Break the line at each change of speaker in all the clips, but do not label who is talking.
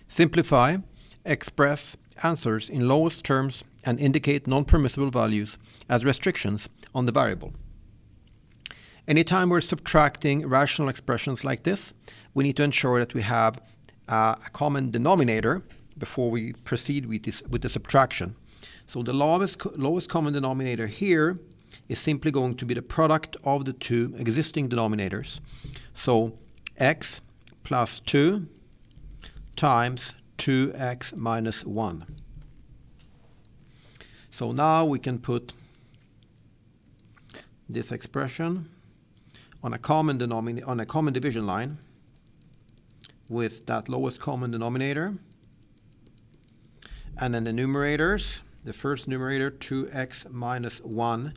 Simplify, express answers in lowest terms and indicate non-permissible values as restrictions on the variable. Anytime we're subtracting rational expressions like this, we need to ensure that we have a common denominator before we proceed with the subtraction. So the lowest common denominator here is simply going to be the product of the two existing denominators. So x plus 2 times 2x minus 1. So now we can put this expression on a common division line with that lowest common denominator. And then the numerators, the first numerator, 2x minus 1,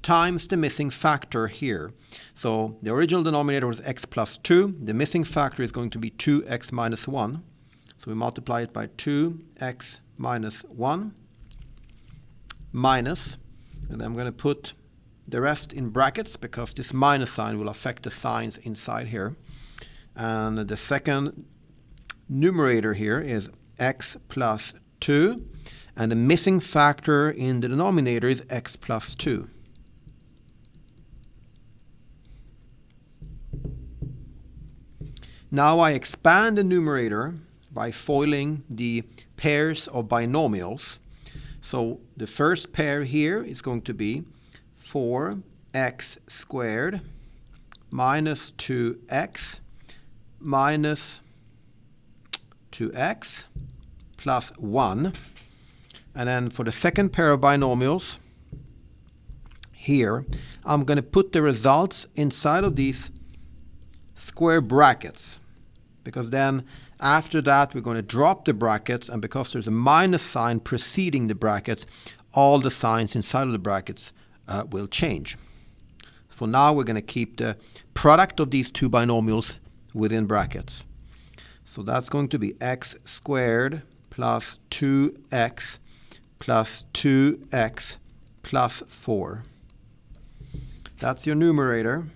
times the missing factor here. So the original denominator was x plus 2. The missing factor is going to be 2x minus 1. So we multiply it by 2x minus 1 minus, and I'm going to put the rest in brackets because this minus sign will affect the signs inside here. And the second numerator here is x plus 2, and the missing factor in the denominator is x plus 2. Now I expand the numerator by foiling the pairs of binomials. So the first pair here is going to be 4x squared minus 2x minus 2x plus 1. And then for the second pair of binomials here, I'm going to put the results inside of these square brackets, because then after that we're going to drop the brackets, and because there's a minus sign preceding the brackets, all the signs inside of the brackets will change. For now we're going to keep the product of these two binomials within brackets. So that's going to be x squared plus 2x plus 2x plus 4. That's your numerator.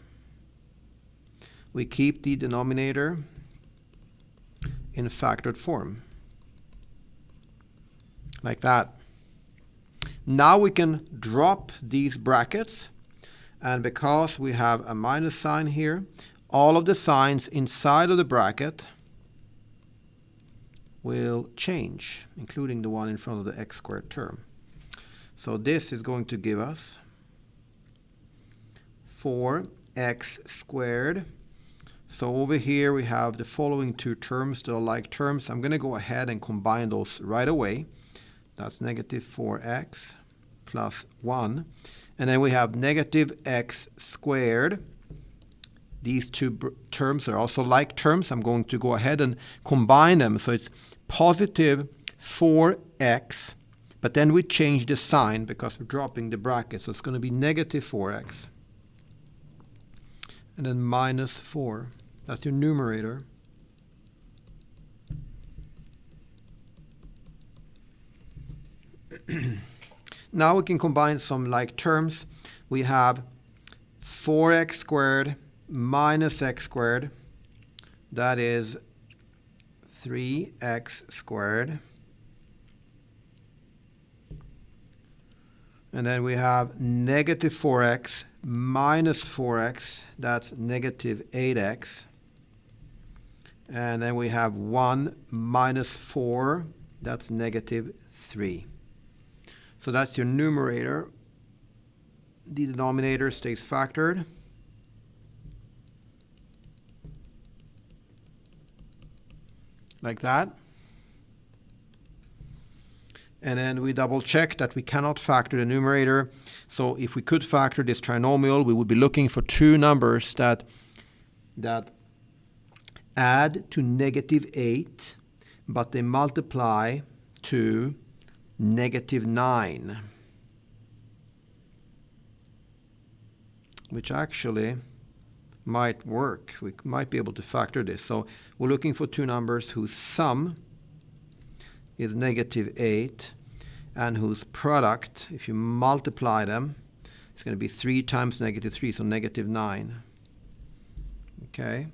We keep the denominator in factored form, like that. Now we can drop these brackets, and because we have a minus sign here, all of the signs inside of the bracket will change, including the one in front of the x squared term. So this is going to give us 4x squared. So over here we have the following two terms that are like terms. I'm going to go ahead and combine those right away. That's negative 4x plus 1. And then we have negative x squared. These two terms are also like terms. I'm going to go ahead and combine them. So it's positive 4x, but then we change the sign because we're dropping the bracket. So it's going to be negative 4x. And then minus 4. That's your numerator. Now we can combine some like terms. We have 4x squared minus x squared. That is 3x squared. And then we have negative 4x minus 4x. That's negative 8x. And then we have 1 minus 4. That's negative 3. So that's your numerator. The denominator stays factored. Like that. And then we double check that we cannot factor the numerator. So if we could factor this trinomial, we would be looking for two numbers that add to negative 8, but they multiply to negative 9, which actually might work. We might be able to factor this. So we're looking for two numbers whose sum is negative 8 and whose product, if you multiply them, it's going to be 3 times negative 3, so negative 9. Okay?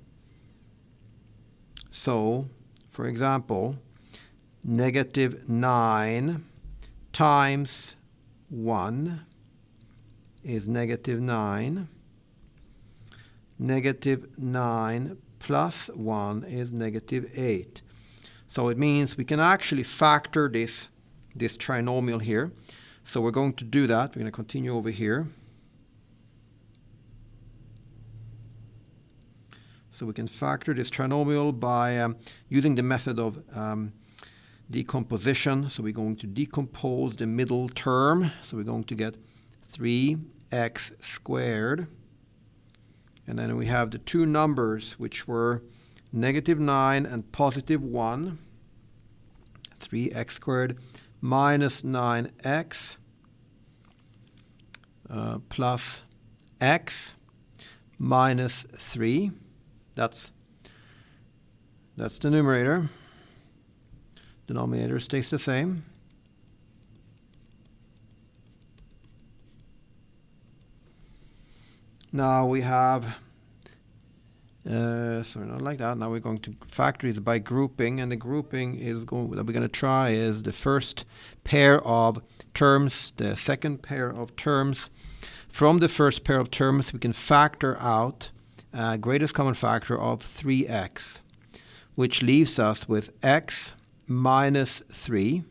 So, for example, negative 9 times 1 is negative 9. Negative 9 plus 1 is negative 8. So it means we can actually factor this trinomial here. So we're going to do that. We're going to continue over here. So we can factor this trinomial by using the method of decomposition. So we're going to decompose the middle term. So we're going to get 3x squared. And then we have the two numbers, which were negative 9 and positive 1. 3x squared minus 9x plus x minus 3. That's the numerator. Denominator stays the same. Now we have, sorry, not like that. Now we're going to factor it by grouping, and the grouping is that we're going to try is the first pair of terms, the second pair of terms. From the first pair of terms, we can factor out greatest common factor of 3x, which leaves us with x minus 3.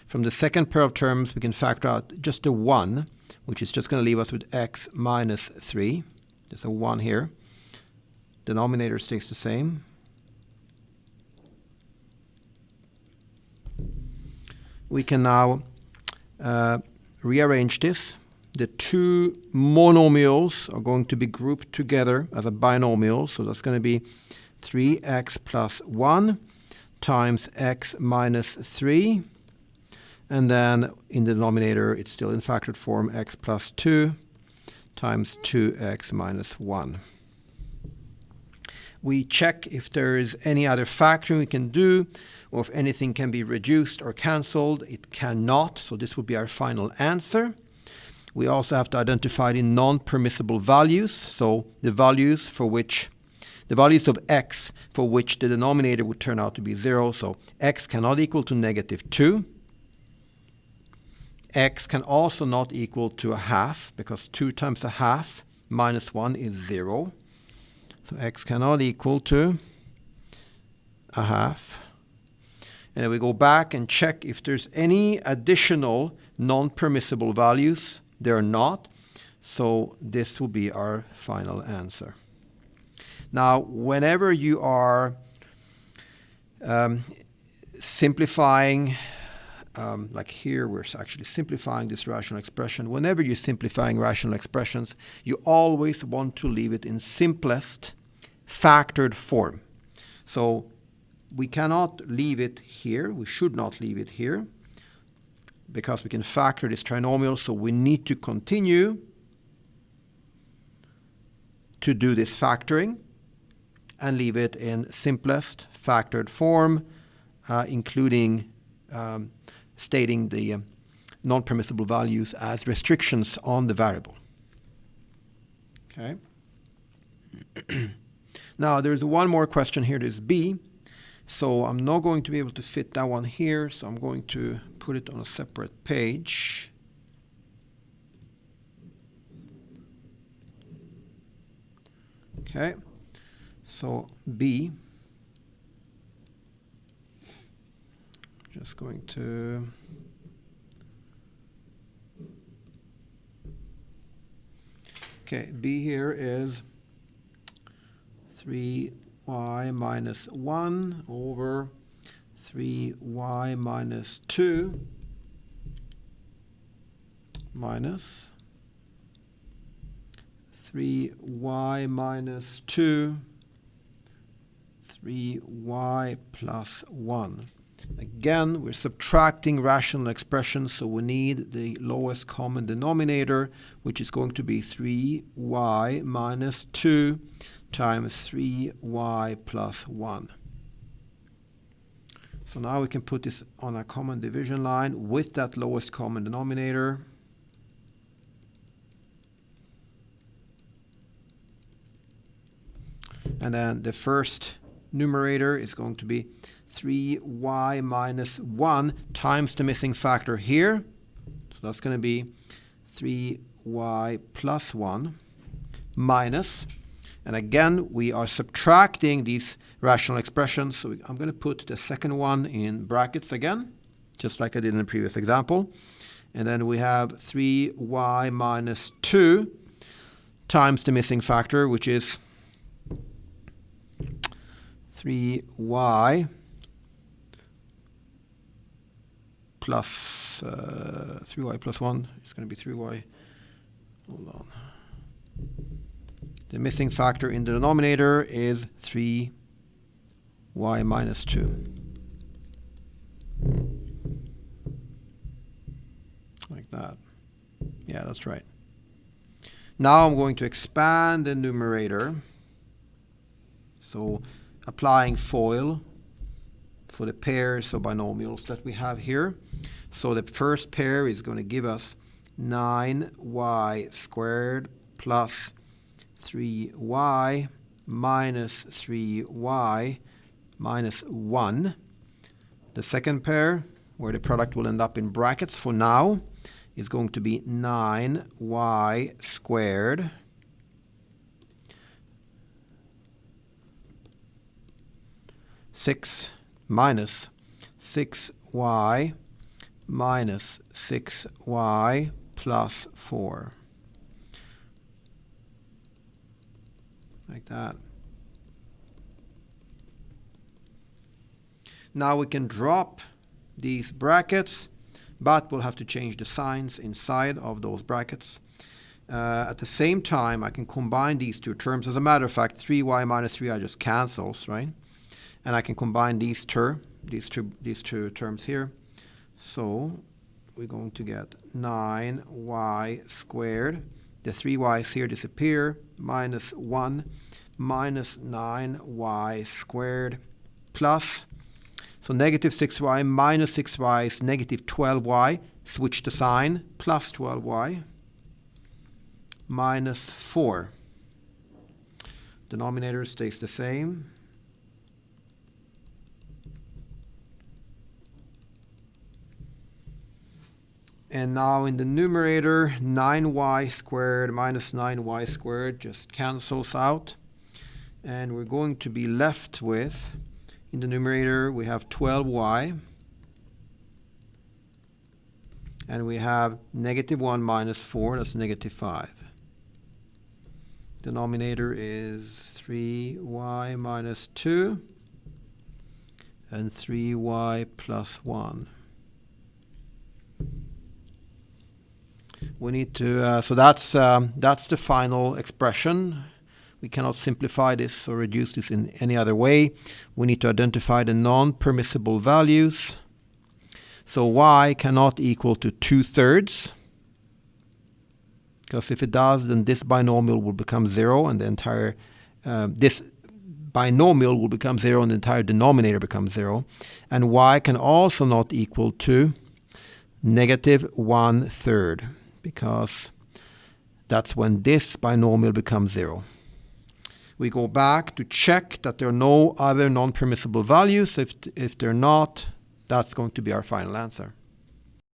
From the second pair of terms, we can factor out just the 1, which is just going to leave us with x minus 3. There's a 1 here. Denominator stays the same. We can now rearrange this. The two monomials are going to be grouped together as a binomial. So that's going to be 3x plus 1 times x minus 3. And then in the denominator, it's still in factored form, x plus 2 times 2x minus 1. We check if there is any other factoring we can do, or if anything can be reduced or cancelled. It cannot, so this will be our final answer. We also have to identify the non-permissible values, so the values of x for which the denominator would turn out to be 0. So x cannot equal to negative 2. X can also not equal to a half, because 2 times a half minus 1 is 0. So x cannot equal to a half. And then we go back and check if there's any additional non-permissible values. There are not. So this will be our final answer. Now, whenever you are simplifying, like here, we're actually simplifying this rational expression. Whenever you're simplifying rational expressions, you always want to leave it in simplest factored form. So we cannot leave it here. We should not leave it here, because we can factor this trinomial. So we need to continue to do this factoring and leave it in simplest factored form, including stating the non-permissible values as restrictions on the variable. Okay. Now there's one more question here. There's B. So I'm not going to be able to fit that one here. So I'm going to put it on a separate page. Okay. So B. Just going to B here is 3y minus 1 over 3y minus 2 minus 3y minus 2, 3y plus 1. Again, we're subtracting rational expressions, so we need the lowest common denominator, which is going to be 3y minus 2 times 3y plus 1. So now we can put this on a common division line with that lowest common denominator. And then the first numerator is going to be 3y minus 1 times the missing factor here. So that's going to be 3y plus 1 minus, and again we are subtracting these rational expressions, so I'm going to put the second one in brackets again, just like I did in the previous example. And then we have 3y minus 2 times the missing factor, which is 3y plus 3y plus 1. It's going to be 3y. Hold on. The missing factor in the denominator is 3y minus 2. Like that. Yeah, that's right. Now I'm going to expand the numerator. So applying FOIL for the pairs of binomials that we have here. So the first pair is going to give us 9y squared plus 3y minus 3y minus 1. The second pair, where the product will end up in brackets for now, is going to be 9y squared minus 6y minus 6y plus 4. Like that. Now we can drop these brackets, but we'll have to change the signs inside of those brackets. At the same time, I can combine these two terms. As a matter of fact, 3y minus 3y just cancels, right? And I can combine these two terms here. So we're going to get 9y squared. The 3y's here disappear. Minus 1 minus 9y squared plus. So negative 6y minus 6y is negative 12y. Switch the sign. Plus 12y minus 4. Denominator stays the same. And now in the numerator, 9y squared minus 9y squared just cancels out. And we're going to be left with, in the numerator, we have 12y. And we have negative 1 minus 4, that's negative 5. Denominator is 3y minus 2 and 3y plus 1. We need to, so that's the final expression. We cannot simplify this or reduce this in any other way. We need to identify the non-permissible values. So y cannot equal to 2/3. Because if it does, then this binomial will become 0 and the entire, this binomial will become 0 and the entire denominator becomes 0. And y can also not equal to negative 1/3. Because that's when this binomial becomes 0. We go back to check that there are no other non-permissible values. If they're not, that's going to be our final answer.